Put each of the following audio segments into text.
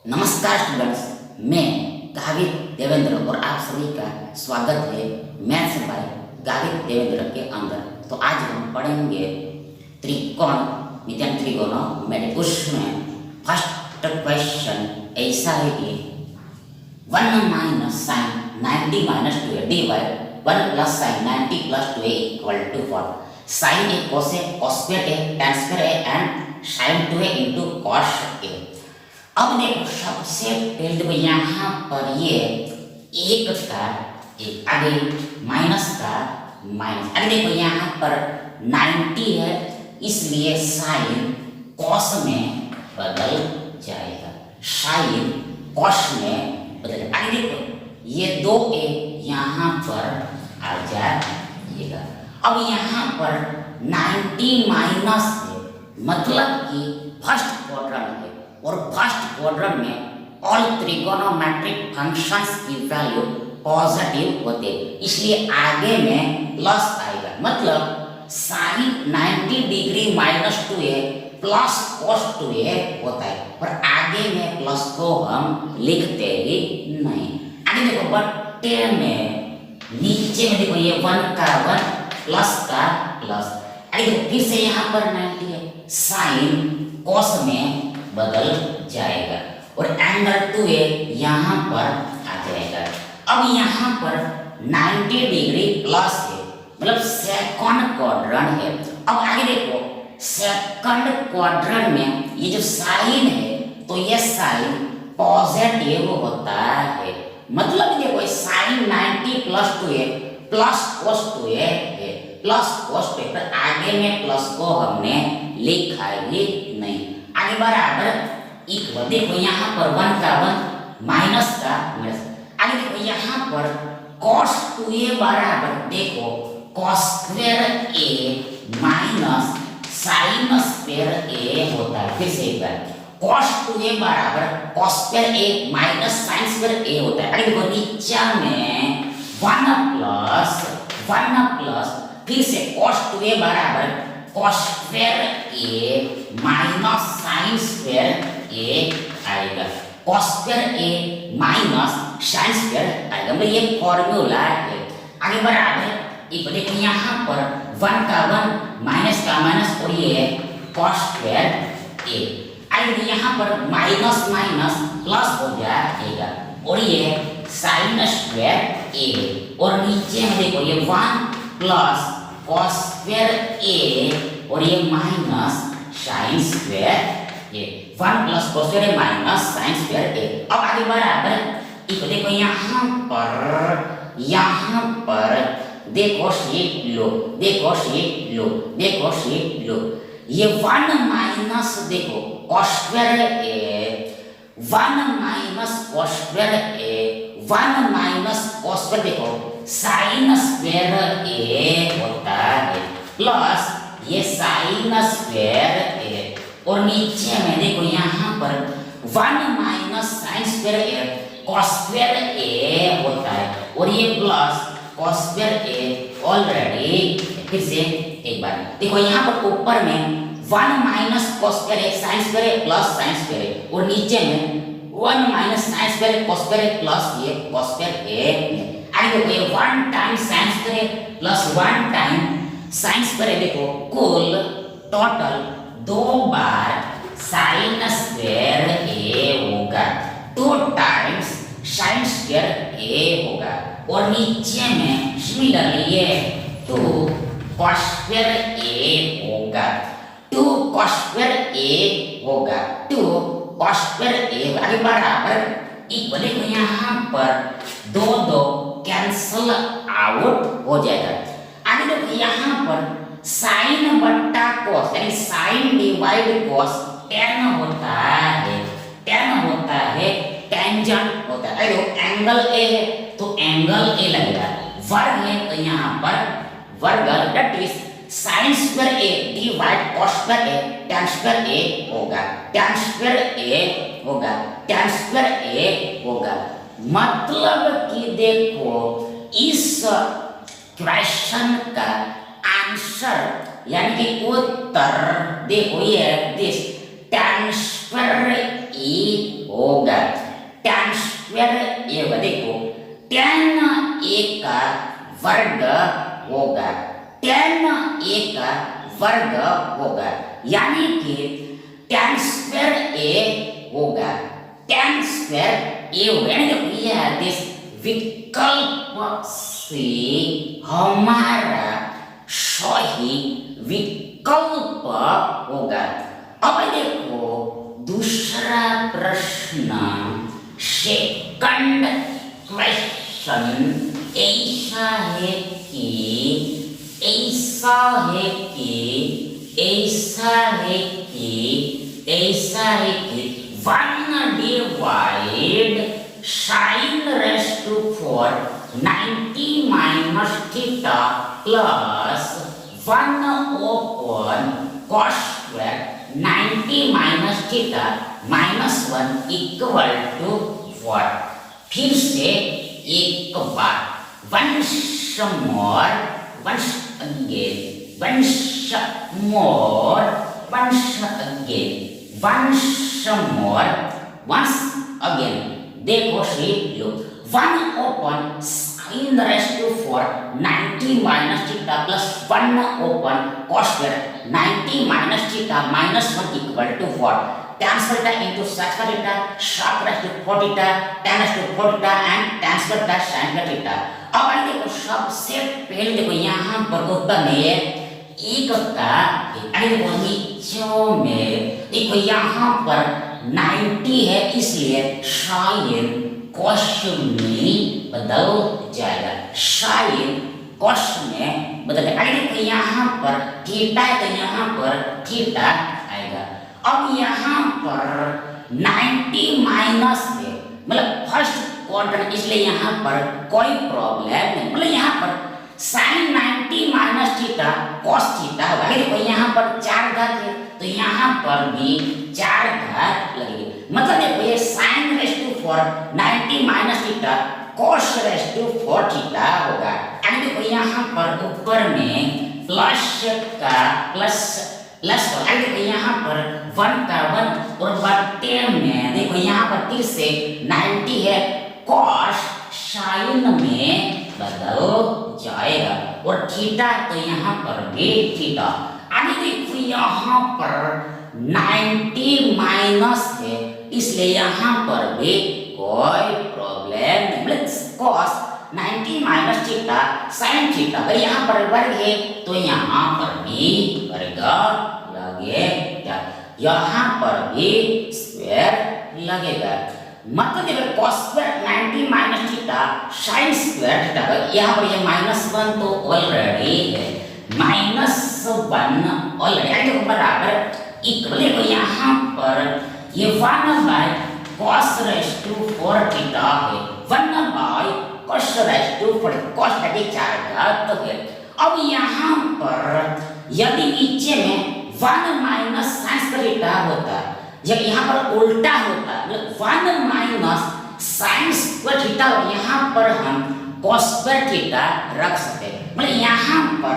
नमस्कार स्टूडेंट्स, मैं गावित देवेंद्र और आप सभी का स्वागत है मैथ्स बाय गावित देवेंद्र के अंदर। तो आज हम पढ़ेंगे त्रिकोण विज्ञान त्रिकोणमिति। उसमें फर्स्ट क्वेश्चन ऐसा है कि 1 minus sine 90 minus 2a divide 1 plus sine 90 plus 2a equal to 4। Sine a cos a cos square a tan square a and sine 2a into cos a. अब देखो सबसे पहले तो यहाँ पर ये एक का एक आगे माइनस का माइनस आगे देखो यहाँ पर 90 है, इसलिए साइन कॉस में बदल जाएगा, साइन कॉस में बदल जाएगा। आगे देखो ये 2a यहाँ पर आ जाएगा। अब यहाँ पर 90 माइनस है, मतलब कि फर्स्ट क्वाड्रेंट है और फर्स्ट क्वाड्रेंट में ऑल त्रिकोणोमेट्रिक फंक्शंस की वैल्यू पॉजिटिव होते हैं, इसलिए आगे में प्लस आएगा। मतलब sine 90 degree minus 2a plus cos 2a होता है, और आगे में प्लस को हम लिखते ही नहीं। आगे देखो बट्टे में नीचे में देखो ये 1 का 1 प्लस का प्लस। आगे देखो फिर से यहाँ पर 90 है, साइन cos में बदल जाएगा और एंगल 2a यहाँ पर आ जाएगा। अब यहाँ पर 90 डिग्री प्लस है, मतलब सेकंड क्वाड्रेंट है। अब आगे देखो सेकंड क्वाड्रेंट में ये जो साइन है तो ये साइन पॉजिटिव होता है, मतलब देखो sign 90 plus 2a plus cos 2a है, प्लस cos 2a, पर आगे में प्लस को हमने लिखा ही नहीं। आगे बराबर इक्वल, देखो यहाँ पर 1 का 1 माइनस का माइनस। आगे देखो यहाँ पर cos 2a बराबर देखो cos square a minus sine square a होता है। फिर से एक बार cos 2a बराबर cos square a minus sine square a होता है। आगे देखो नीचे में 1 प्लस फिर से cos 2a बराबर cos square a minus sine square a आएगा, cos square a minus sine square आएगा, मतलब ये फॉर्मूला है। आगे बराबर एक देखो यहाँ पर 1 का 1 माइनस का माइनस और ये है cos स्क्वायर a। आगे यहाँ पर माइनस माइनस प्लस हो जाएगा और ये है साइन स्क्वायर a, और नीचे में देखो ये 1 प्लस cos स्क्वायर a और ये minus sine square a, 1 plus cos square a minus sine square a। अब आगे बराबर एक देखो यहाँ पर देखो शीट लो, देखो शीट लो, देखो शीट लो, ये 1 माइनस देखो cos square a 1 minus cos square a 1 minus cos square देखो साइन स्क्वायर a होता है, प्लस ये साइन स्क्वायर a, और नीचे में देखो यहाँ पर 1 minus sine square a cos square a होता है, और ये plus cos square a already. फिर से एक बार देखो यहाँ पर ऊपर में 1 minus cos square a sine square a plus sine square a, और नीचे में 1 minus sine square a cos square a plus ये cos स्क्वायर a। आगे देखो ये 1 time sine square a plus 1 time sine square a, देखो कुल total 2 bar sine square a होगा, 2 टाइम्स साइन स्क्वायर a होगा, और नीचे में सिमिलरली ये 2 cos स्क्वायर a होगा, 2 cos स्क्वायर a होगा, 2 cos स्क्वायर a। आगे बराबर इक्वल, यहाँ पर 2 कैंसल आउट हो जाएगा। आगे देखो यहाँ पर साइन बट्टा cos यानी साइन डिवाइड cos tan होता है, tan होता है, टेंजेंट होता है। एंगल a है तो एंगल a लगेगा, वर्ग है तो यहाँ पर वर्ग, that is sine square a divide cos square a tan square a होगा, tan स्क्वायर a होगा, tan स्क्वायर a होगा। मतलब कि देखो इस क्वेश्चन का आंसर यानी कि उत्तर देखो ये दिस tan स्क्वायर ए होगा। tan स्क्वायर ए होगा, देखो tan ए का वर्ग होगा, tan ए का वर्ग होगा, यानी कि tan स्क्वायर ए होगा, tan स्क्वायर ए होगा, यानी कि यह दिस विकल्प से हमारा सही विकल्प होगा। अब देखो दूसरा प्रश्न, सेकंड क्वेश्चन ऐसा है कि ऐसा है कि ऐसा है कि ऐसा है कि 1 divide sin raised to 4 90 minus theta plus 1 upon cos square 90 minus theta minus 1 equal to what? फिर से एक बार, once more, once again, once more, once again, once more, once again. देखो सीख लो, 1 upon sin raised to 4 90 minus theta plus 1 upon cos square 90 minus theta minus 1 equal to what? Tan square theta into sec square theta, sec raised to 4 theta, tan raised to 4 theta and tan square theta sin square theta। अब आइए देखो, सबसे पहले देखो यहाँ पर उत्तर में एक का देखो नीचों में देखो यहाँ पर 90 है, इसलिए साइन कॉस में बदल जाएगा, साइन कॉस में बदल जाएगा। देखो यहाँ पर थीटा है तो यहाँ पर थीटा आएगा। अब यहाँ पर 90 माइनस है, मतलब फर्स्ट क्वाड्रेंट, इसलिए यहाँ पर कोई प्रॉब्लम नहीं, मतलब यहाँ पर sine 90 minus theta cos theta होगा। देखो यहाँ पर 4 घात है तो यहाँ पर भी 4 घात लगेगी, मतलब देखो ये sine raise to 4 90 minus theta cos raise to 4 theta होगा। यानी देखो यहाँ पर ऊपर में प्लस का प्लस प्लस होगा, देखो यहाँ पर 1 का 1 और बटे में देखो यहाँ पर फिर से 90 है, कॉस साइन में बदल जाएगा और थीटा तो यहाँ पर भी थीटा। अभी देखो यहाँ पर 90 माइनस है, इसलिए यहाँ पर भी कोई प्रॉब्लम नहीं, cos 90 minus theta sine theta, अगर यहाँ पर वर्ग है तो यहाँ पर भी वर्ग लगेगा, यहाँ पर भी स्क्वायर लगेगा। मतलब देखो cos square 90 minus theta sin square theta, यहाँ पर ये -1 तो ऑलरेडी है, -1 ऑलरेडी देखो बराबर इक्वल, देखो यहाँ पर ये 1 by cos raise to 4 theta है, 1 by cos raise to 4 cos का 4 घात है। अब यहाँ पर यदि नीचे में 1 माइनस sin स्क्वायर थीटा होता, जब यहाँ पर उल्टा होता मतलब 1 माइनस साइन स्क्वायर थीटा, यहाँ पर हम कॉस स्क्वायर थीटा रख सकते हैं, मतलब यहाँ पर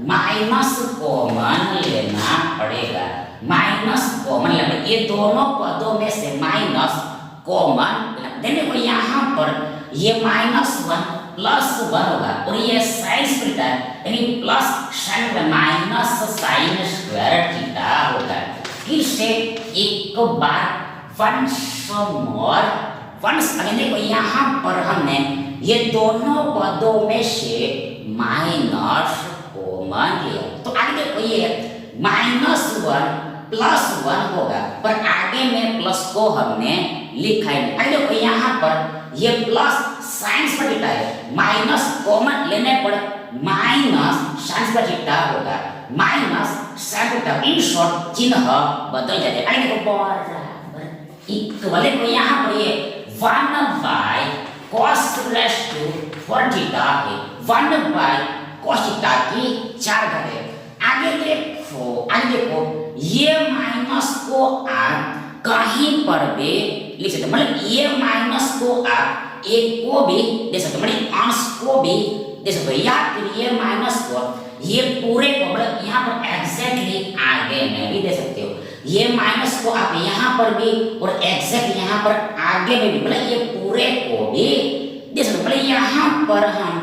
माइनस कॉमन लेना पड़ेगा, माइनस कॉमन लेना, ये दोनों पदों में से माइनस कॉमन देखो यहाँ पर ये -1 +1 होगा और ये साइन थीटा यानी plus sign minus sine square theta होगा। फिर से एक बार वंस मोर वंस अगेन देखो यहाँ पर हमने ये दोनों पदों में से माइनस कॉमन लिया, तो आगे देखो ये -1 +1 होगा, पर आगे में प्लस को हमने लिखा है। आगे देखो यहाँ पर ये प्लस साइन पर थीटा है, माइनस कॉमन लेने पर माइनस साइन पर थीटा होगा, minus sine theta, in short चिन्ह बदल जाते हैं। आगे देखो बराबर इक्वल, देखो यहाँ पर ये 1 by cos raise to 4 theta है, 1 बाय cos थीटा की 4 घात है। आगे देखो ये माइनस को आप कहीं पर भी लिख सकते, मतलब ये माइनस को आप एक को भी दे सकते, मतलब अंश को भी दे सकते, या फिर ये माइनस को ये पूरे को मतलब यहाँ पर एग्जैक्टली आगे में भी दे सकते हो, ये माइनस को आप यहाँ पर भी और एग्जैक्ट यहाँ पर आगे में भी मतलब ये पूरे को भी दे सकते, मतलब यहाँ पर हम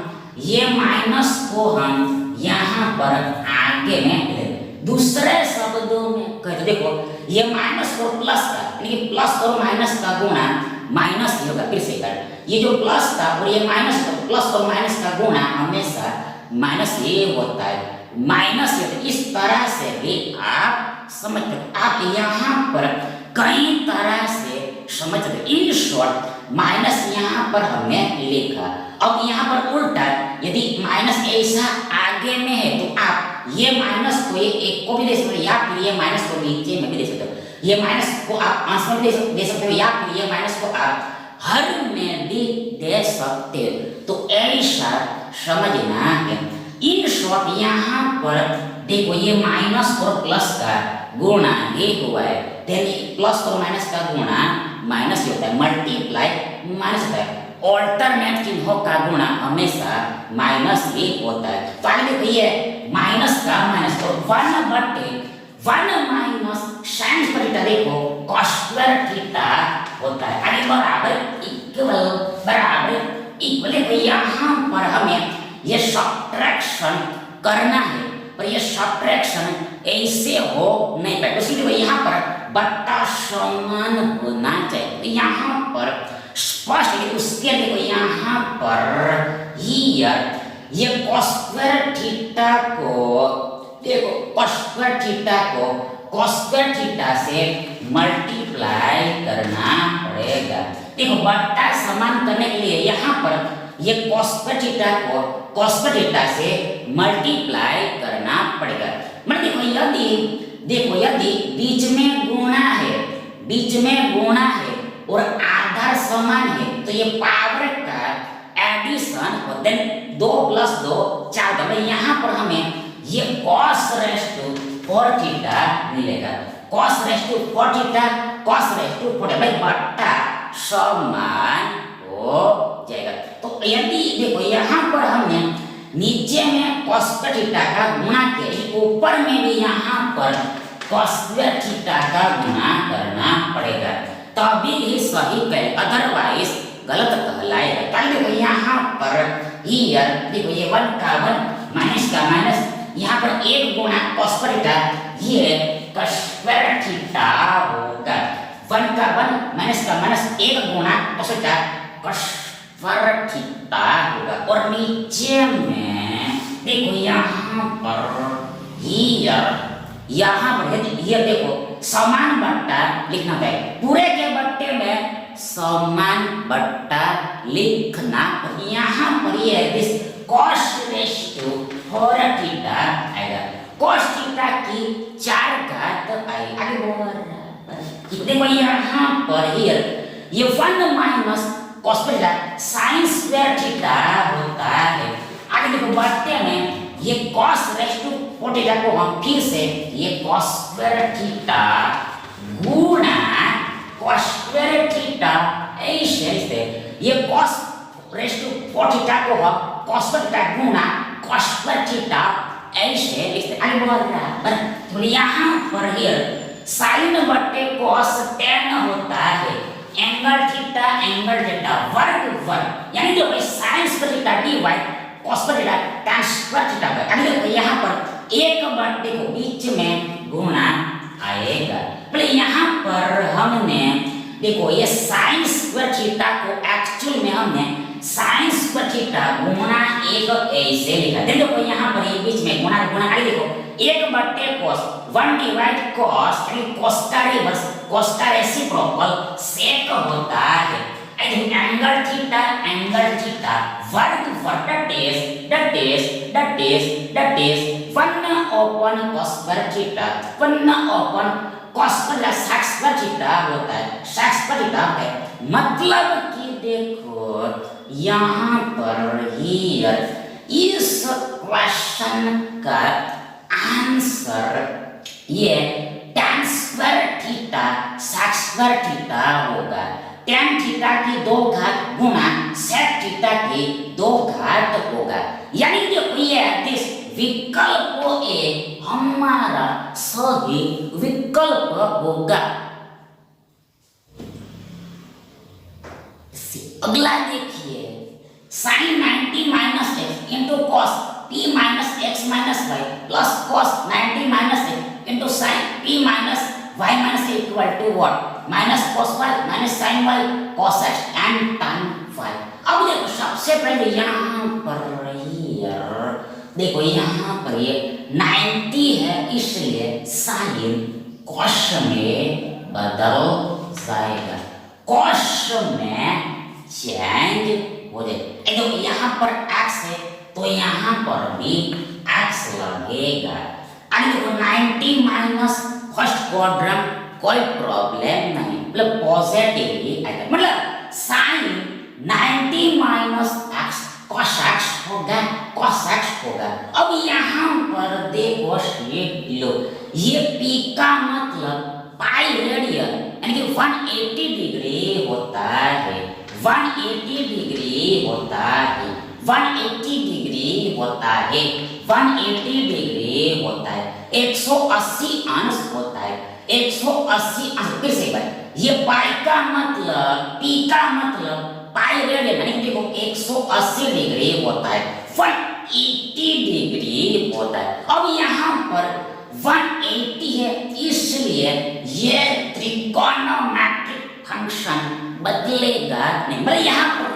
ये माइनस को हम यहाँ पर आगे में ले, दूसरे शब्दों में कहते देखो ये माइनस और प्लस का यानी कि प्लस और माइनस का गुणा माइनस ही होगा। फिर से कर, ये जो प्लस था और ये माइनस का, प्लस और माइनस का गुणा हमेशा माइनस ये होता है, माइनस ये। इस तरह से भी आप समझ सकते, आप यहाँ पर कई तरह से समझ सकते। इन शॉर्ट माइनस यहाँ पर हमने लिखा, अब यहाँ पर उल्टा यदि माइनस ऐसा आगे में है तो आप ये माइनस को ये एक को भी दे सकते हो या फिर ये माइनस को नीचे में भी दे सकते हो, ये माइनस को आप अंश में भी दे सकते हो या फिर ये माइनस को आप हर में भी दे सकते हो। तो ऐसा समझना है। इन शॉर्ट यहाँ पर देखो ये माइनस और प्लस का गुणा ही हुआ है, प्लस और माइनस का गुणा माइनस ही होता है, मल्टीप्लाई माइनस होता है, ऑल्टरनेट चिन्हों का गुणा हमेशा माइनस ही होता है। तो आगे देखो ये माइनस का माइनस तो 1/1 माइनस साइन स्क्वायर थीटा देखो cos स्क्वायर थीटा होता है। आगे बराबर देखो यहाँ पर हमें ये सब्ट्रैक्शन करना है, पर ये सब्ट्रैक्शन ऐसे हो नहीं पाएगा, इसलिए यहाँ पर बट्टा समान होना चाहिए। तो यहाँ पर स्पष्ट है, उसके देखो यहाँ पर ये cos स्क्वायर थीटा को देखो cos स्क्वायर थीटा को cos स्क्वायर थीटा से मल्टीप्लाई करना पड़ेगा। देखो बट्टा समान करने के लिए यहाँ पर ये cos स्क्वायर थीटा को cos स्क्वायर थीटा से मल्टीप्लाई करना पड़ेगा। मतलब देखो यदि बीच में गुणा है और आधार समान है तो ये पावर का एडिशन होता है, 2 + 2 4 मतलब यहाँ पर हमें ये cos रेज़ टू 4 थीटा मिलेगा, cos raise to 4 theta, cos raise to 4 भाई बट्टा समान हो जाएगा। तो यदि देखो यहाँ पर हमने नीचे में cos स्क्वायर थीटा का गुणा किया, ऊपर में भी यहाँ पर cos स्क्वायर थीटा का गुणा करना पड़ेगा, तभी ही सही कहे, अदरवाइज गलत कहलाएगा। ताकि देखो यहाँ पर देखो ये 1 का 1 माइनस का माइनस, यहाँ पर 1 गुणा cos स्क्वायर थीटा, ये cos स्क्वायर थीटा होगा। 1 का 1 माइनस का माइनस 1 गुणा cos theta cos square theta होगा। और नीचे में देखो यहाँ पर ये देखो समान बट्टा लिखना है, पूरे के बट्टे में समान बट्टा लिखना। और यहाँ पर ये this cos raise to 4 theta आएगा, cos थीटा की 4 घात आएगी। आगे बढ़ देखो यहाँ पर ये 1 minus cos square sine square theta होता है। आगे देखो बट्टे में ये cos रेज़ टू 4 थीटा को हम फिर से ये cos स्क्वायर थीटा गुणा cos स्क्वायर थीटा ऐसे ये cos रेज़ टू 4 थीटा को हम cos स्क्वायर थीटा गुणा cos स्क्वायर थीटा ऐसे लिखते। आगे बराबर तो यहाँ पर साइन बट्टे cos tan होता है, एंगल थीटा वर्ग यानी जो sine square theta dy cos square theta tan square theta है। अगले देखो यहाँ पर एक बट्टे को बीच में गुणा आएगा। पहले यहाँ पर हमने देखो ये साइन स्क्वायर थीटा को एक्चुअल में हमने साइन स्क्वायर थीटा गुणा 1 ऐसे लिखा। देखो यहाँ पर ये बीच में गुणा आगे देखो 1 बट्टे cos 1 डिवाइड cos यानी cos का रिवर्स cos का रेसिप्रोकल sec होता है। एंगल थीटा वर्ग that is 1/cos square theta 1/cos square sec square theta होता है, sec स्क्वायर थीटा है। मतलब कि देखो यहाँ पर इस क्वेश्चन का आंसर ये tan square theta sec square theta होगा। tan थीटा की 2 घात गुणा sec थीटा की 2 घात होगा। यानी देखो ये दिस विकल्प ए हमारा सही विकल्प होगा। अगला देखिए, sine 90 minus x into cos pi minus x minus Y plus cos 90 minus x into sine pi minus y minus equal to what, minus cos y minus sine y cos x and tan y. अब देखो सबसे पहले यहाँ पर देखो यहाँ पर ये 90 है, इसलिए साइन कॉस में बदल जाएगा, कॉस में चेंज हो जाएगा। देखो यहाँ पर x है तो यहाँ पर भी x लगेगा। अरे देखो 90 माइनस फर्स्ट क्वाड्रेंट कोई प्रॉब्लम नहीं, मतलब पॉजिटिवली आएगा, मतलब sine 90 minus x cos x होगा, cos x होगा। अब यहाँ पर देखो लो, ये p का मतलब पाई रेडियन यानी कि 180 डिग्री होता है, 180 डिग्री होता है, 180 डिग्री होता है, 180 डिग्री होता है, 180 अंश होता है, 180 अंश। फिर से बात, ये पाई का मतलब पी का मतलब पाई रेडियन यानी देखो 180 डिग्री होता है, 180 डिग्री होता है। अब यहाँ पर 180 है, इसलिए ये त्रिकोणमितिक फंक्शन बदलेगा नहीं, मतलब यहाँ पर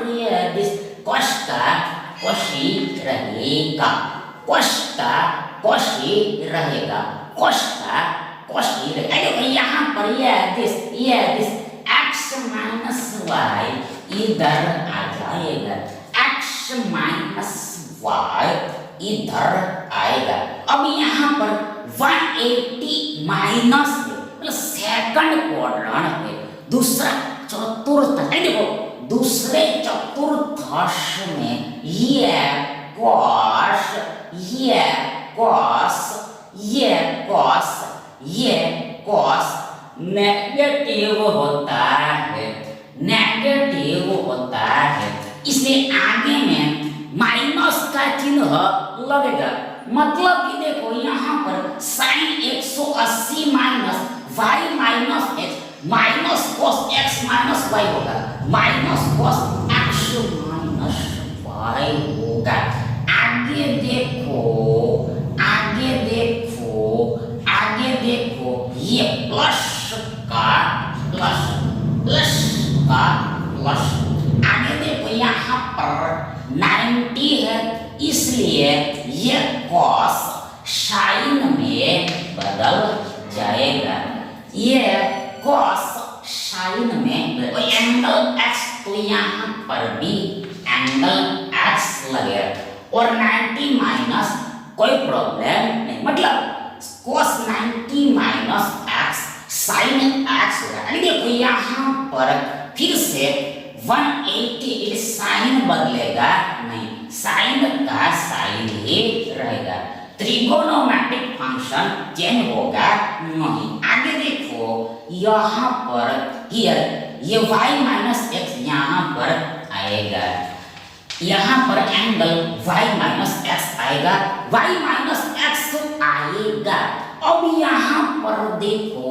दिस cos का cos ही रहेगा, cos का cos ही रहेगा, cos का cos ही रहेगा। देखो यहाँ पर ये दिस x माइनस वाई इधर आ जाएगा, x माइनस वाई इधर आएगा। अब यहाँ पर 180 माइनस मतलब सेकंड क्वाड्रेंट है, दूसरा चतुर्थ, देखो दूसरे चतुर्थांश में ये cos, ये cos, ये cos, ये cos नेगेटिव होता है, नेगेटिव होता है, इसलिए आगे में माइनस का चिन्ह लगेगा। मतलब कि देखो यहाँ पर sine 180 minus y minus x minus cos x minus y होगा, minus cos x minus y होगा। आगे देखो, आगे देखो, आगे देखो, ये प्लस का प्लस, प्लस का प्लस। आगे देखो यहाँ पर 90 है, इसलिए ये कॉस साइन में बदल जाएगा, ये कॉस साइन में एंगल x, तो यहाँ पर भी एंगल x लगेगा और 90 माइनस कोई प्रॉब्लम नहीं, मतलब cos 90 minus x sine x होगा। देखो यहाँ पर फिर से 180 साइन बदलेगा नहीं, साइन का साइन ही रहेगा, त्रिकोणमितिक फंक्शन चेंज होगा नहीं। आगे देखो यहाँ पर ये y माइनस एक्स यहाँ पर आएगा, यहाँ पर एंगल y माइनस एक्स आएगा, y माइनस एक्स आएगा। अब यहाँ पर देखो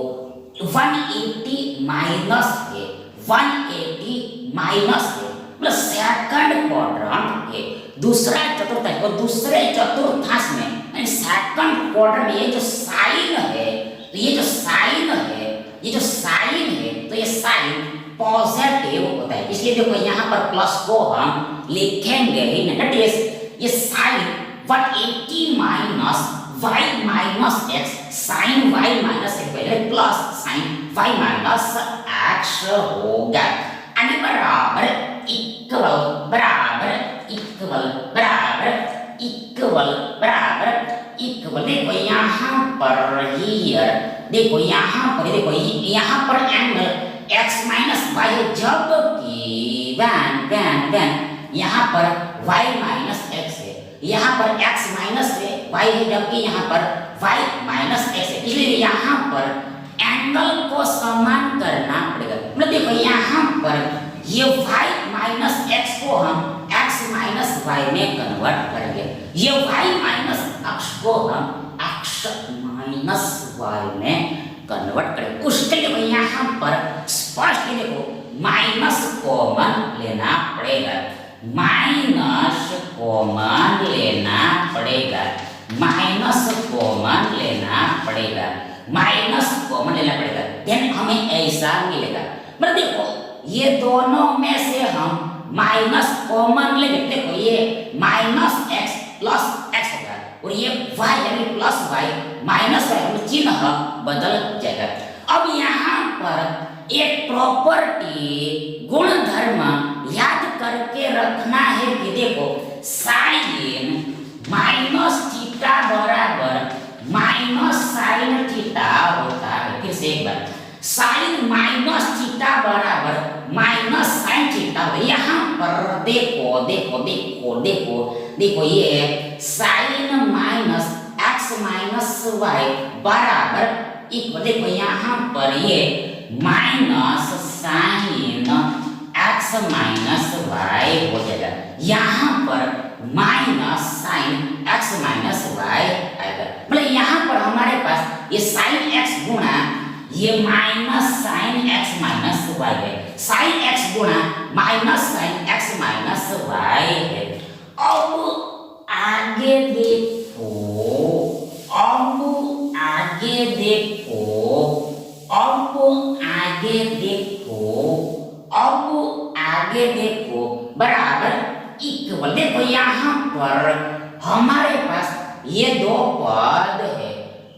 180 माइनस है, 180 माइनस है, मतलब सेकंड क्वाड्रेंट है, दूसरा चतुर्थांश और दूसरे चतुर्थांश में सेकंड क्वाड्रेंट में ये जो साइन है, तो ये जो साइन है, ये जो साइन है, तो ये साइन पॉजिटिव होता है, इसलिए देखो यहाँ पर प्लस को हम लिखेंगे ही नहीं, दैट इज ये sine 180 minus y minus x sine y minus x पहले plus sine y minus x होगा, यानी बराबर इक्वल बराबर इक्वल बराबर इक्वल बराबर इक्वल। देखो यहाँ पर हियर, देखो यहाँ पर, देखो यहाँ पर एंगल x माइनस y है, जबकि वैन यहाँ पर y माइनस x है, यहाँ पर x माइनस y है, जबकि यहाँ पर y माइनस x है, इसलिए यहाँ पर एंगल को समान करना पड़ेगा। मतलब देखो यहाँ पर ये y माइनस x को हम x माइनस y में कन्वर्ट करेंगे, ये y माइनस अक्ष को हम x माइनस वाई में कन्वर्ट करें। उसके लिए यहाँ पर स्पष्ट देखो माइनस कॉमन लेना पड़ेगा, माइनस कॉमन लेना पड़ेगा, माइनस कॉमन लेना पड़ेगा, माइनस कॉमन लेना पड़ेगा। देन हमें ऐसा मिलेगा, मतलब देखो ये दोनों में से हम माइनस कॉमन लेंगे। देखो ये माइनस एक्स प्लस एक्स होगा और ये वाई यानी प्लस वाई माइनस वाई, चिन्ह बदल जाएगा। अब यहाँ पर एक प्रॉपर्टी गुणधर्म याद करके रखना है कि देखो साइन माइनस थीटा बराबर माइनस साइन थीटा होता है। फिर से एक बार, साइन माइनस थीटा बराबर माइनस साइन थीटा। यहाँ पर देखो देखो देखो देखो देखो ये sine minus x minus y बराबर इक्वल, देखो यहाँ पर ये minus sine x minus y हो जाएगा। यहाँ पर minus sine x minus y आएगा, मतलब यहाँ पर हमारे पास ये साइन एक्स गुणा ये minus sine x minus y है, साइन एक्स गुणा minus sine x minus y है। अब आगे देखो, अब आगे देखो, अब आगे देखो, अब आगे देखो बराबर इक्वल। देखो यहाँ पर हमारे पास ये दो पद है,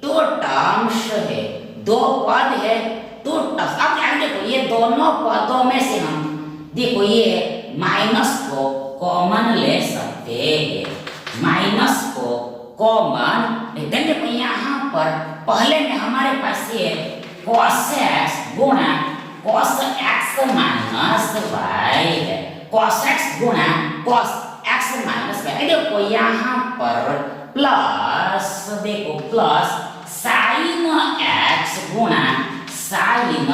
दो टर्म्स है, दो पद है, दो टर्म्स। अब ध्यान देखो ये दोनों पदों में से हम देखो ये माइनस को कॉमन ले सकते हैं, माइनस को कॉमन। देखो यहाँ पर पहले में हमारे पास ये cos x गुणा cos x माइनस वाई है, cos x गुणा cos x माइनस वाई। देखो यहाँ पर प्लस, देखो प्लस साइन x गुणा साइन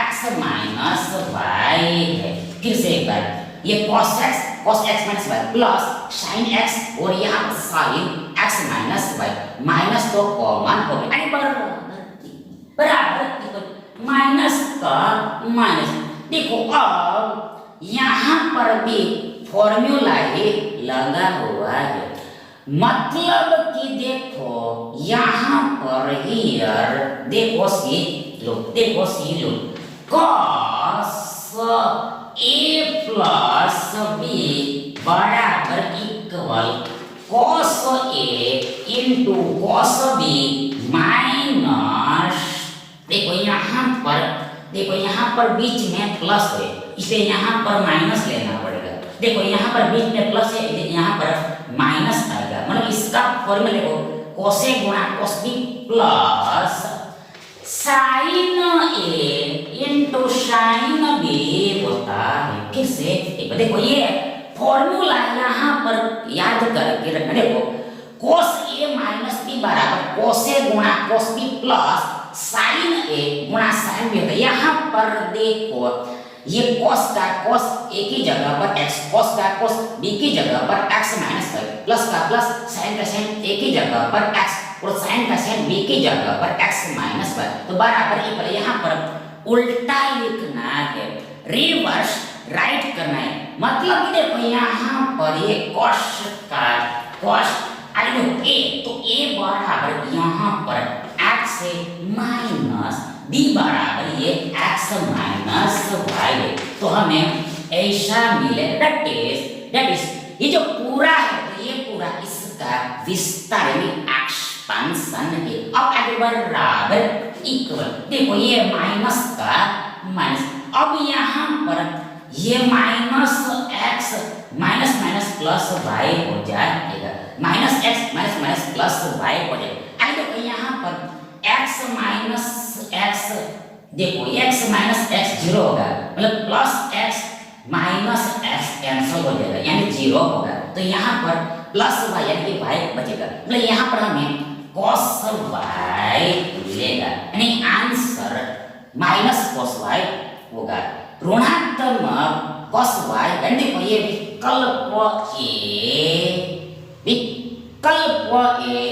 x माइनस वाई है। फिर से एक बार ये cos x minus Y plus sine x और यहाँ sine x minus y, minus तो कॉमन हो गया बराबर माइनस का माइनस। देखो अब यहाँ पर भी फॉर्मूला ही लगा हुआ है, मतलब कि देखो यहाँ पर हियर देखो सी लो, देखो सी लो, cos a प्लस बी बराबर equal cos a into cos b minus, देखो यहाँ पर बीच में प्लस है इसलिए यहाँ पर माइनस लेना पड़ेगा। देखो यहाँ पर बीच में प्लस है, यहाँ पर माइनस आएगा, मतलब इसका फॉर्मूला देखो cos a गुणा cos b plus sign a into sine b होता है। फिर से देखो ये फॉर्मूला यहाँ पर याद करके रखना। देखो cos a माइनस b बराबर cos a गुणा cos b plus sign a गुणा साइन b होता है। यहाँ पर देखो ये cos का cos a की जगह पर x, cos का cos b की जगह पर x माइनस वाई, प्लस का प्लस साइन का साइन a की जगह पर x और साइन का साइन b की जगह पर x माइनस वाई, तो बराबर इक्वल। यहाँ पर उल्टा लिखना है, रिवर्स राइट करना है, मतलब कि देखो यहाँ पर ये cos का cos a तो a बराबर यहाँ पर x से माइनस b बराबर ये x माइनस वाई है। तो हमें ऐसा मिले दैट इज ये जो पूरा है तो ये पूरा इसका विस्तार यानी एक्सपेंशन है। अब आगे बराबर इक्वल, देखो ये माइनस का माइनस, अब यहाँ पर ये minus x minus minus plus y हो जाएगा, minus x minus minus plus y हो जाएगा। आगे देखो यहाँ पर x माइनस एक्स, देखो x माइनस एक्स जीरो होगा, मतलब plus x minus x cancel हो जाएगा यानी जीरो होगा, तो यहाँ पर प्लस वाई यानी वाई बचेगा, मतलब यहाँ पर हमें cos वाई मिलेगा, यानी आंसर माइनस cos वाई होगा। ऋणात्मक cos वाई, देखो ये विकल्प विकल्प ए,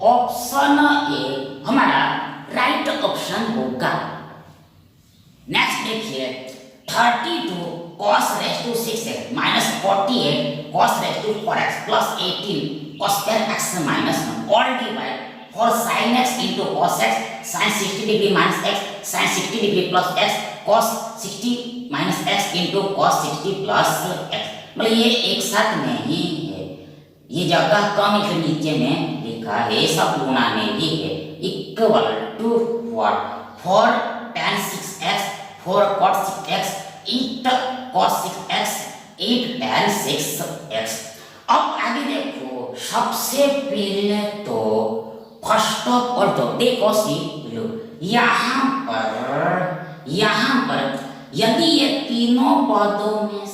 ऑप्शन ए हमारा राइट ऑप्शन होगा। नेक्स्ट देखिए 32 cos raised to 6x minus 48 cos raised to 4x plus 18 cos square x minus 1 all divide for sin x into cos x sin 60 degree minus x sin 60 degree plus x cos 60 minus x into cos 60 plus x। मतलब ये एक साथ में ही है, ये जगह कम के नीचे में लिखा है, सब गुणा में ही है। Equal to what, 4 tan 6x 4 cot 6x 8 cos 6x 8 tan 6x। अब आगे देखो, सबसे पहले तो फर्स्ट ऑफ ऑल तो देखो सी लो, यहाँ पर यदि ये तीनों पदों में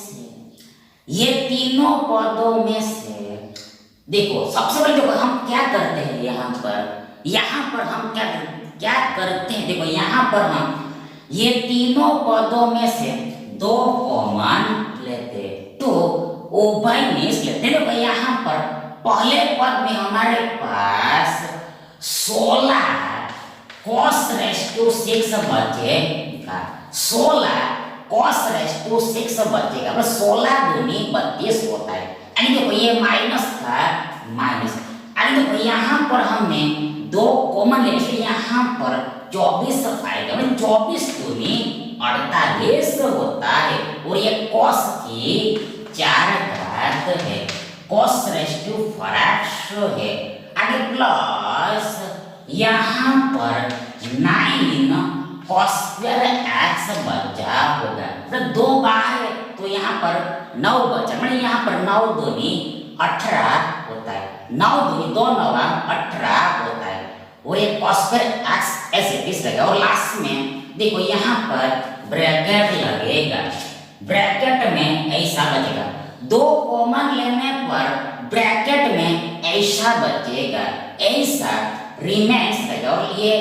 से देखो, सबसे पहले देखो हम क्या करते हैं, यहाँ पर हम क्या करते हैं, देखो यहाँ पर हम ये तीनों पदों में से 2 कॉमन लेते, तो उभय निष्ठ लेते। देखो यहाँ पर पहले पद में हमारे पास 16 cos raised to 6 बचेगा, 16 cos raised to 6 बचेगा, मतलब 16 दूनी 32 होता है। यानी देखो ये माइनस था माइनस, यानी देखो यहाँ पर हमने 2 कॉमन ले, इसलिए यहाँ पर 24 आएगा, मतलब 24 दूनी 48 होता है, और ये cos की 4 घात है, cos raised to 4x है। आगे प्लस यहाँ पर 9 cos square x बचा होगा, मतलब 2 बाहर है तो यहाँ पर 9 बचा, मतलब यहाँ पर 9 दूनी 18 होता है, 9 दूनी 2 9 18 होता है, और ये cos square x ऐसे इस रहेगा। और लास्ट में देखो यहाँ पर ब्रैकेट लगेगा, ब्रैकेट में ऐसा बचेगा, 2 कॉमन लेने पर ब्रैकेट में ऐसा बचेगा, ऐसा रिमेन्स रहेगा, और ये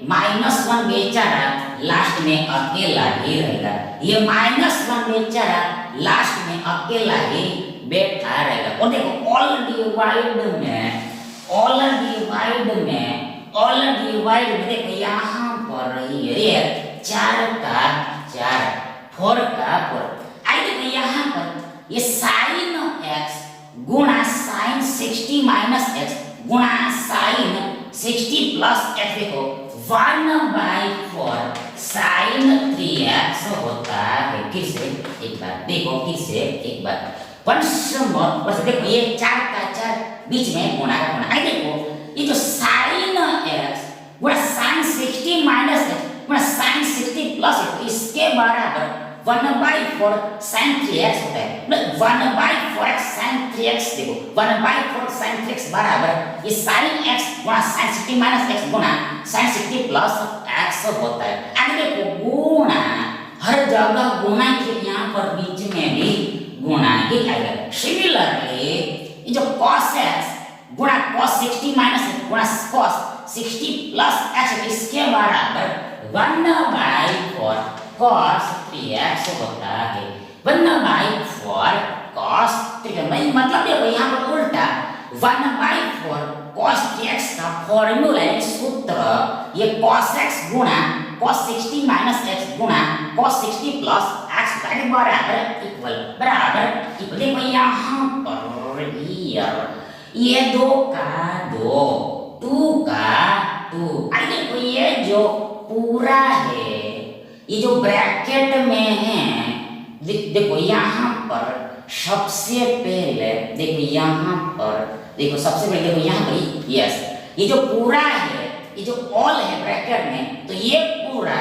-1 बेचारा लास्ट में अकेला ही रहेगा, ये -1 बेचारा लास्ट में अकेला ही बैठा रहेगा। और देखो ऑल डिवाइड में देखो यहाँ पर ये 4 का 4 4 का 4। आई देखो यहाँ पर ये sin x गुणा sin 60 माइनस x गुणा sin 60 प्लस x, देखो 1/4 sin 3x होता है। फिर से एक बार देखो, एक बार बस देखो ये 4 का 4 बीच में गुणा का गुणा। आई देखो ये जो sin x गुणा sin 60 माइनस x गुणा sin 60 प्लस x, इसके बराबर 1/4 sin 3x होता है, मतलब 1/4x sin 3x। देखो 1/4 sin 3x बराबर ये sin x गुणा sin 60 माइनस x गुणा sin 60 प्लस x होता है। आगे देखो गुणा, हर जगह गुणा के यहाँ पर बीच में भी गुणा ही आएगा। सिमिलरली ये जो cos x गुणा cos 60 माइनस x गुणा cos 60 प्लस x, इसके बराबर 1/4 cos 3x होता है, 1/4 cos 3x। मतलब देखो यहाँ पर उल्टा 1/4 cos 3x का फॉर्मूला है, सूत्र ये cos x गुणा cos 60 माइनस x गुणा cos 60 प्लस x बराबर इक्वल। देखो यहाँ पर ये 2 का 2 2 का 2। आई देखो ये जो पूरा है, ये जो ब्रैकेट में है, देखो यहाँ पर सबसे पहले देखो यहाँ पर देखो सबसे पहले देखो यहाँ पर यस, ये जो पूरा है, ये जो ऑल है ब्रैकेट में, तो ये पूरा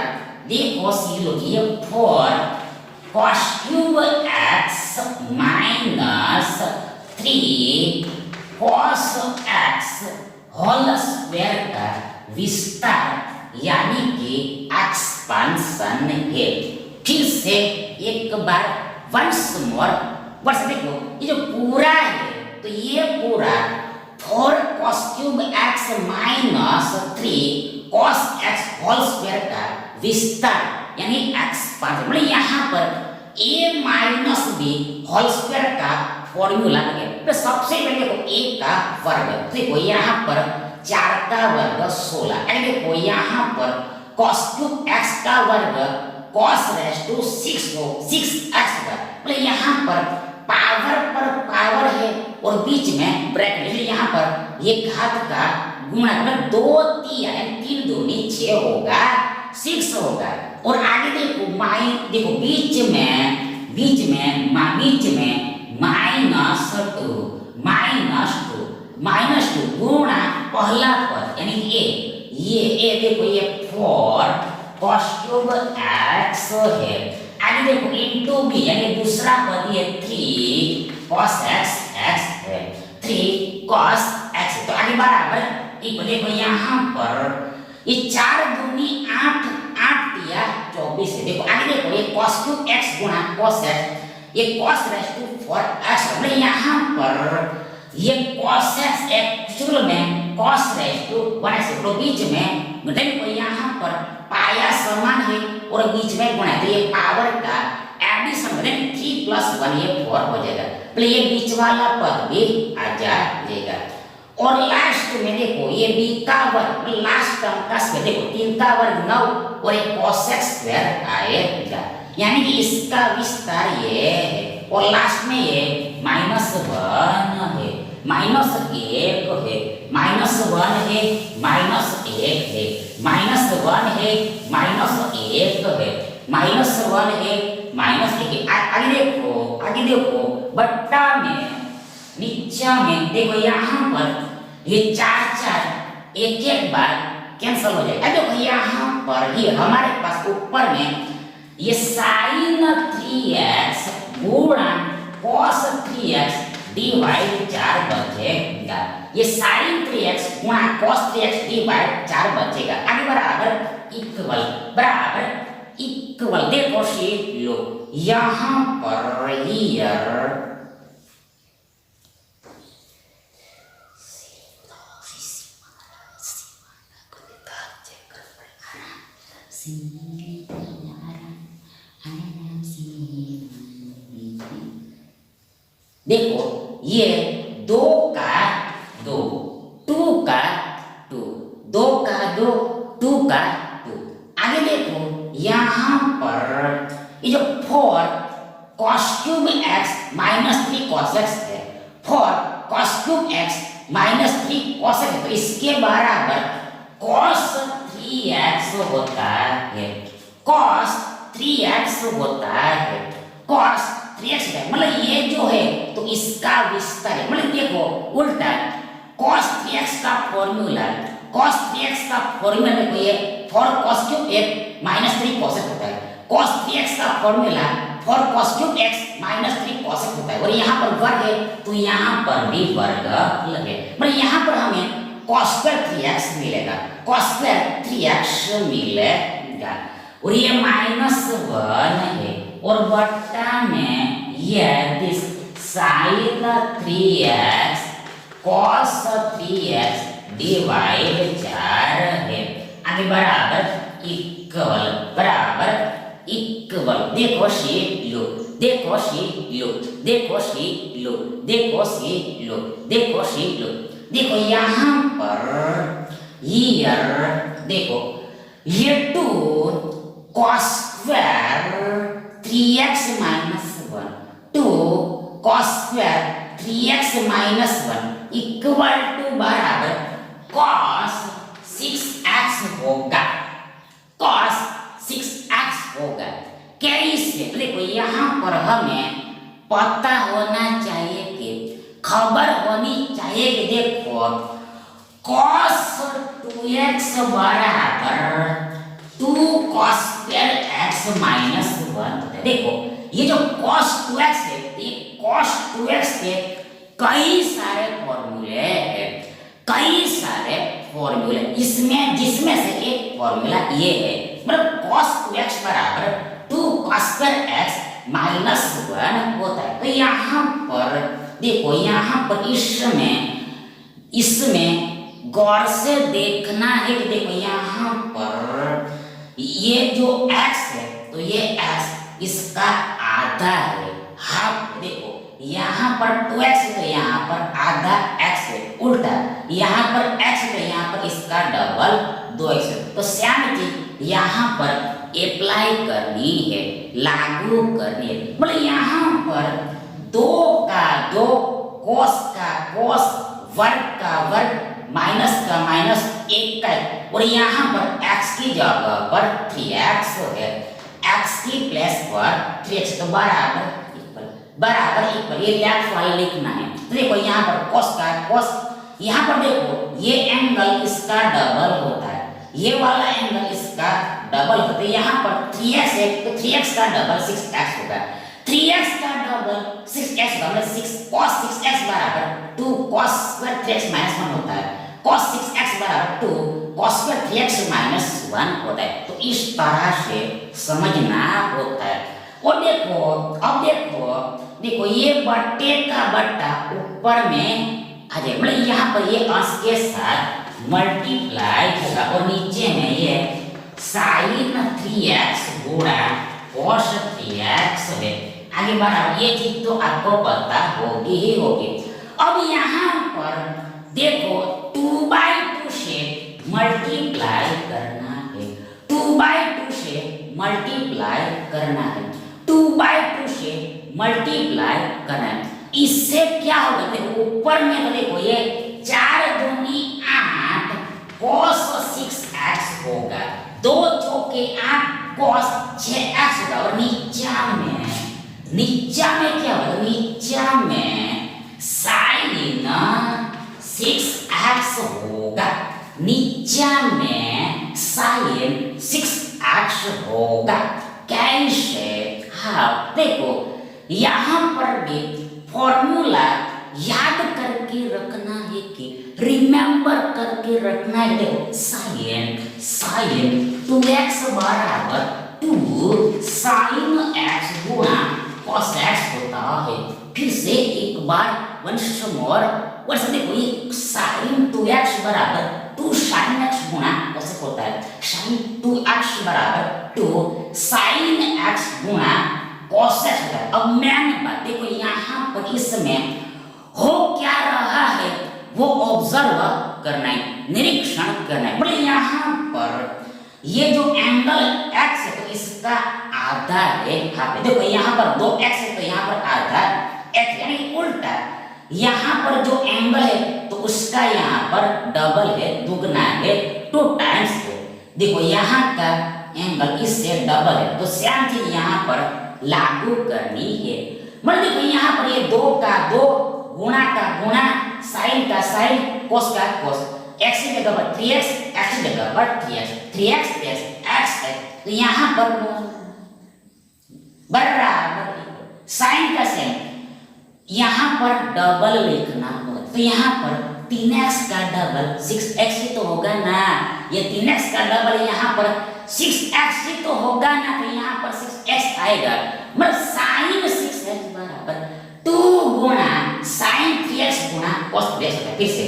देखो सी लो, ये 4 cos cube x minus 3 cos x whole square का विस्तार यानी कि एक्सपांशन है। फिर से एक बार वंस मोर बस देखो ये जो पूरा है, तो ये पूरा 4 cos cube x minus 3 cos x whole square का विस्तार यानी एक्सपांशन, मतलब यहाँ पर a minus minus b whole square का फॉर्मूला लगे। तो सबसे पहले देखो a का वर्ग, देखो यहाँ पर 4 का वर्ग 16, एंड देखो यहाँ पर cos क्यूब x का वर्ग cos रेज टू 6x वर्ग, मतलब यहाँ पर पावर है और बीच में ब्रैकेट, इसलिए यहाँ पर ये घात का गुणा मतलब 2 3 यानी 3 दूनी 6 होगा 6 होगा। और आगे देखो देखो बीच में माइनस 2 गुणा पहला पद यानी ये देखो ये 4 cos क्यूब x है, आगे देखो इनटू b यानी दूसरा पद ये 3 cos x है, 3 cos x, तो आगे बराबर एक देखो यहाँ पर ये 4 दूनी 8 दिया 24 है। देखो आगे देखो ये cos क्यूब x गुणा cos x, ये cos रेज टू 4x, मतलब यहाँ पर ये cos x एक्चुअल में cos रेज टू 1x, तो बीच में देखो यहाँ पर पाया समान है और बीच में गुणा, तो ये पावर का एडिशन मतलब 3 + 1 ये 4 हो जाएगा, तो ये बीच वाला पद भी आ जाएगा। और लास्ट में देखो ये b का वर्ग लास्ट टर्म का स्क्वायर, देखो 3 का वर्ग 9 और एक cos x स्क्वायर आएगा, यानी कि इसका विस्तार ये है। और लास्ट में ये -1 है, -1 है, -1 है, -1 है, -1 है, -1 है, -1 है, -1 आगे देखो बट्टा में नीचे में देखो यहाँ पर ये 4 एक बार कैंसिल हो जाएगा। देखो यहाँ पर ये हमारे पास ऊपर में ये sin 3x गुणा cos 3x डिवाइड 4 बचेगा, ये sin 3x गुणा cos 3x डिवाइड 4 बचेगा। आगे बराबर इक्वल देखो सी लो यहाँ पर हियर देखो ये 2 का 2, 2 का 2, 2 का 2, 2 का 2। आगे देखो यहाँ पर ये जो 4 cos cube x -3 cos x है, 4 cos cube x -3 cos x है, तो इसके बराबर cos 3x होता है, cos 3x होता है, cos 3x है, मतलब ये जो है तो इसका विस्तार है, मतलब देखो उल्टा cos 3x का फॉर्मूला देखो ये 4 cos cube x -3 cos x होता है, cos 3x का formula 4 cos cube x -3 cos x होता है, और यहाँ पर वर्ग है तो यहाँ पर भी वर्ग लगे, मतलब यहाँ पर हमें cos स्क्वायर 3x मिलेगा, cos स्क्वायर 3x मिलेगा, और ये -1 है, और बट्टा में ये this sin 3x cos 3x divide 4 है। आगे बराबर इक्वल देखो सी लो देखो यहाँ पर देखो ये 2 cos square 3x -1 2 cos square 3x -1 equal to बराबर cos 6x होगा, cos 6x होगा। कैसे? देखो यहाँ पर हमें पता होना चाहिए कि खबर होनी चाहिए कि देखो cos 2x बराबर 2 cos स्क्वायर x -1। देखो ये जो cos 2x है, ये cos 2x के कई सारे फॉर्मूले इसमें जिसमें से एक फॉर्मूला ये है, मतलब cos 2x बराबर 2 cos स्क्वायर x -1 होता है। तो यहाँ पर देखो यहाँ पर इसमें गौर से देखना है कि देखो यहाँ पर ये जो x है तो ये x इसका आधा है, हाफ, देखो यहाँ पर 2x है तो यहाँ पर आधा x है, उल्टा यहाँ पर x है तो यहाँ पर इसका डबल 2x है। तो सेम चीज यहाँ पर अप्लाई करनी है, लागू करनी है। मतलब यहाँ पर 2 का 2, cos का cos, वर्ग का वर्ग, माइनस का माइनस, 1 का 1, और यहाँ पर x की जगह पर 3x है, x की प्लेस पर 3x तो बराबर इक्वल, ये लेफ्ट वाला लिखना है। तो देखो यहाँ पर cos का cos, यहाँ पर देखो ये एंगल इसका डबल होता है, ये वाला एंगल इसका डबल होता है। यहाँ पर 3x है तो 3x का डबल 6x होगा, 3x का डबल 6x होगा, मतलब 6 cos 6x बराबर 2 cos स्क्वायर 3x माइनस 1 होता है, cos 6x बराबर 2 cos स्क्वायर 3x माइनस 1 होता है। तो इस तरह से समझना होता है। और देखो अब देखो ये बट्टे का बट्टा ऊपर में आ जाए, मतलब यहाँ पर ये अंश के साथ मल्टीप्लाई होगा और नीचे में ये sin 3x गुणा cos 3x है। आगे बढ़ाओ, ये चीज तो आपको पता होगी ही होगी। अब यहाँ पर देखो 2/2 से मल्टीप्लाई करना है, 2/2 से मल्टीप्लाई करना है, 2/2 से मल्टीप्लाई करना है। इससे क्या होगा, देखो ऊपर में तो देखो ये 4 दूनी 8 cos 6x होगा, 2 चौके 8 cos 6x होगा, और नीचा में क्या होगा, नीचा में sin 6x होगा, नीचा में sin 6x होगा। कैसे? हाँ देखो यहाँ पर भी फॉर्मूला याद करके रखना है कि रिमेंबर करके रखना है। देखो sin 2x बराबर 2 sin x गुणा cos x होता है। फिर से एक बार वंश मोर देखो ये sin 2x बराबर 2 sin x गुणा cos x होता है, sin 2x बराबर 2 sin x गुणा cos x होता है। अब मैंने बात देखो यहाँ पर इसमें हो क्या रहा है वो ऑब्जर्व करना है, निरीक्षण करना है। बोले यहाँ पर ये जो एंगल x है तो इसका आधा है, हाँ देखो यहाँ पर 2x है तो यहाँ पर आधा x, यानी उल्टा यहाँ पर जो एंगल है तो उसका यहाँ पर डबल है, दुगना है, 2 टाइम्स है। देखो यहाँ का एंगल इससे डबल है तो सेम चीज यहाँ पर लागू करनी है। मतलब देखो यहाँ पर ये 2 का 2, गुणा का गुणा, साइन का साइन, कोस का कोस, x की जगह पर 3x, x की जगह पर 3x x है तो यहाँ पर बराबर साइन का साइन, यहाँ पर डबल लिखना होगा तो यहाँ पर 3x का डबल 6x ही तो होगा ना, ये 3x का डबल यहाँ पर 6x ही तो होगा ना, तो यहाँ पर 6x आएगा। मतलब साइन 6x बराबर 2 गुणा साइन 3x गुणा cos 3x होगा। फिर से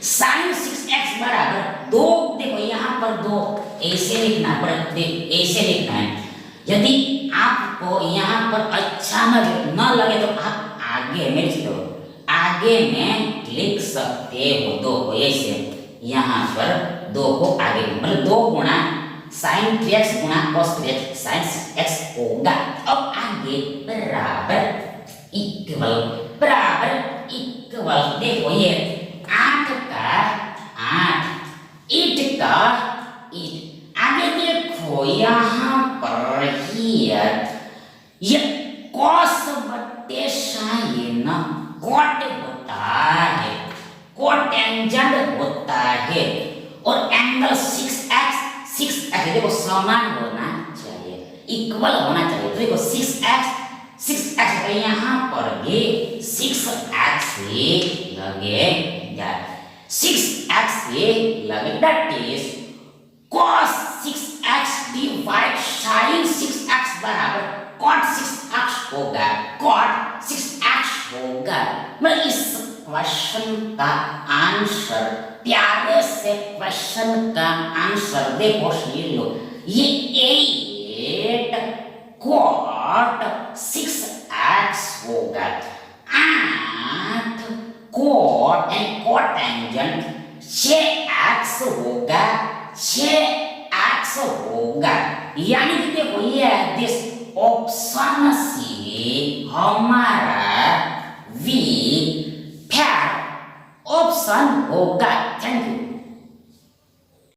साइन 6x बराबर 2, देखो यहाँ पर 2 ऐसे लिखना पड़ेगा, ऐसे लिखना है। यदि आपको यहाँ पर अच्छा न लगे तो आप आगे में लिख दो, आगे में लिख सकते हो 2 को ऐसे, यहाँ पर 2 को आगे, मतलब 2 गुणा साइन 3x गुणा cos 3x साइन 6x होगा। अब आगे बराबर इक्वल देखो ये 8 का 8, ईट का ईट। आगे देखो यहाँ पर ये cos बट्टे साइन कॉट होता है, कोटेंजेंट होता है, और एंगल 6x देखो समान होना चाहिए, इक्वल होना चाहिए। तो देखो 6x तो यहाँ पर भी 6x ही लगेगा, 6x ही लगेगा, that is cos 6x divide sin 6x बराबर cot 6x होगा, cot 6x होगा। मतलब इस क्वेश्चन का आंसर, प्यारे से क्वेश्चन का आंसर देखो, सुन लो, ये 8 cot 6x होगा। 8 कोट एंड कोटेंजेंट 6x होगा, 6x होगा। यानी कि देखो ये दिस ऑप्शन सी हमारा वी फैक्ट ऑप्शन होगा। थैंक